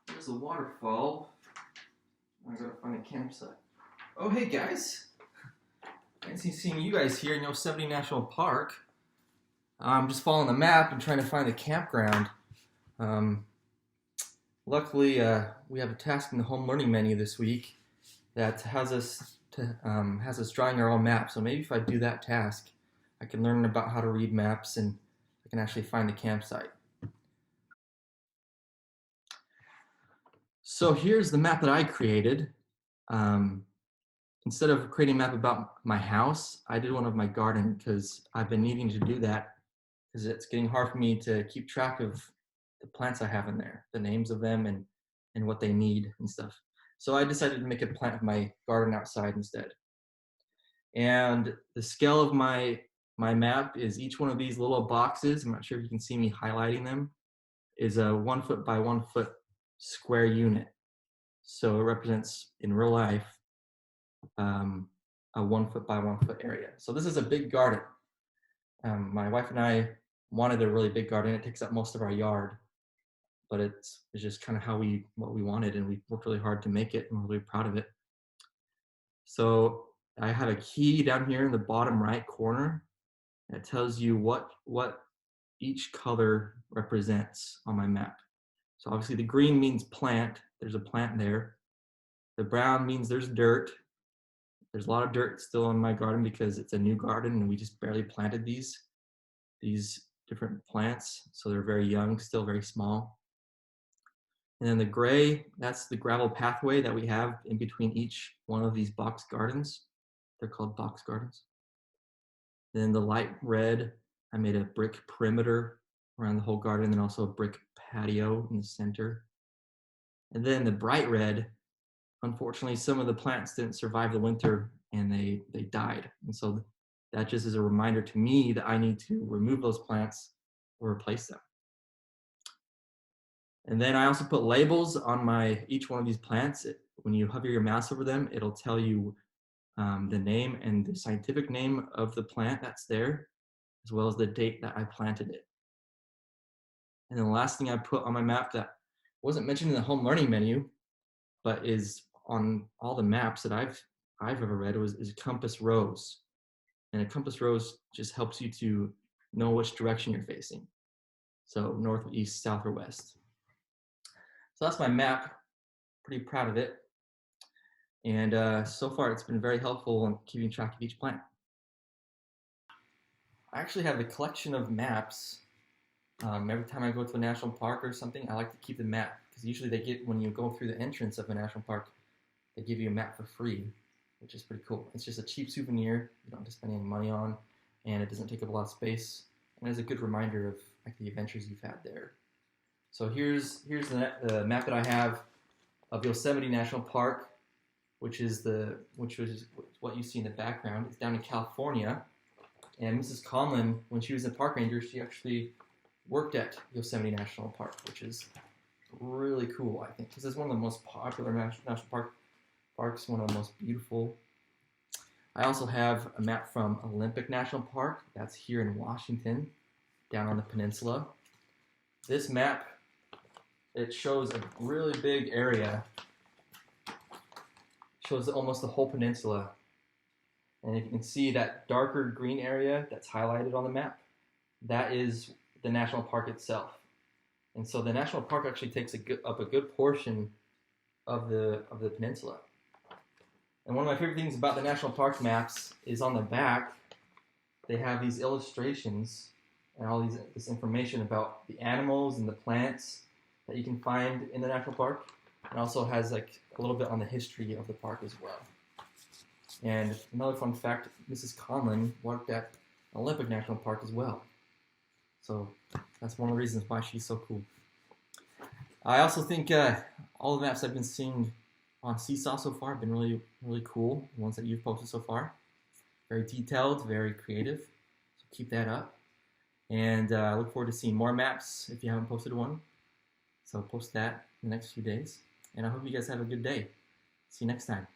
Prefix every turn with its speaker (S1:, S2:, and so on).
S1: There's a waterfall. I gotta find a campsite. Oh, hey guys. Fancy seeing you guys here in Yosemite National Park. I'm just following the map and trying to find a campground. Luckily, we have a task in the home learning menu this week that has us drawing our own map. So maybe if I do that task, I can learn about how to read maps and I can actually find the campsite. So here's the map that I created. Instead of creating a map about my house, I did one of my garden because I've been needing to do that because it's getting hard for me to keep track of the plants I have in there, the names of them and what they need and stuff. So I decided to make a plant of my garden outside instead. And the scale of my map is each one of these little boxes. I'm not sure if you can see me highlighting them, is a 1 foot by 1 foot square unit. So it represents in real life a 1 foot by 1 foot area. So this is a big garden. My wife and I wanted a really big garden. It takes up most of our yard, but it's just kind of what we wanted, and we worked really hard to make it, and we're really proud of it. So I have a key down here in the bottom right corner that tells you what each color represents on my map. So obviously the green means plant. There's a plant there. The brown means there's dirt. There's a lot of dirt still in my garden because it's a new garden and we just barely planted these different plants. So they're very young, still very small. And then the gray, that's the gravel pathway that we have in between each one of these box gardens. They're called box gardens. Then the light red, I made a brick perimeter around the whole garden and also a brick patio in the center. And then the bright red, unfortunately, some of the plants didn't survive the winter and they died. And so that just is a reminder to me that I need to remove those plants or replace them. And then I also put labels on each one of these plants. When you hover your mouse over them, it'll tell you the name and the scientific name of the plant that's there, as well as the date that I planted it. And then the last thing I put on my map that wasn't mentioned in the home learning menu, but is on all the maps that I've ever read is a compass rose. And a compass rose just helps you to know which direction you're facing. So north, east, south, or west. So that's my map. Pretty proud of it. And so far it's been very helpful in keeping track of each plant. I actually have a collection of maps. Every time I go to a national park or something, I like to keep the map because usually when you go through the entrance of a national park, they give you a map for free, which is pretty cool. It's just a cheap souvenir you don't have to spend any money on, and it doesn't take up a lot of space, and it's a good reminder of like the adventures you've had there. So here's the map that I have of Yosemite National Park, which is what you see in the background. It's down in California, and Mrs. Conlon, when she was a park ranger, she actually worked at Yosemite National Park, which is really cool, I think, because it's one of the most popular national parks, one of the most beautiful. I also have a map from Olympic National Park. That's here in Washington, down on the peninsula. This map, it shows a really big area. It shows almost the whole peninsula. And if you can see that darker green area that's highlighted on the map, that is the national park itself. And so the national park actually takes up a good portion of the peninsula. And one of my favorite things about the national park maps is on the back, they have these illustrations and all this information about the animals and the plants that you can find in the national park. It also has like a little bit on the history of the park as well. And another fun fact, Mrs. Conlon worked at Olympic National Park as well. So that's one of the reasons why she's so cool. I also think all the maps I've been seeing on Seesaw so far have been really, really cool. The ones that you've posted so far. Very detailed, very creative. So keep that up. And I look forward to seeing more maps if you haven't posted one. So post that in the next few days. And I hope you guys have a good day. See you next time.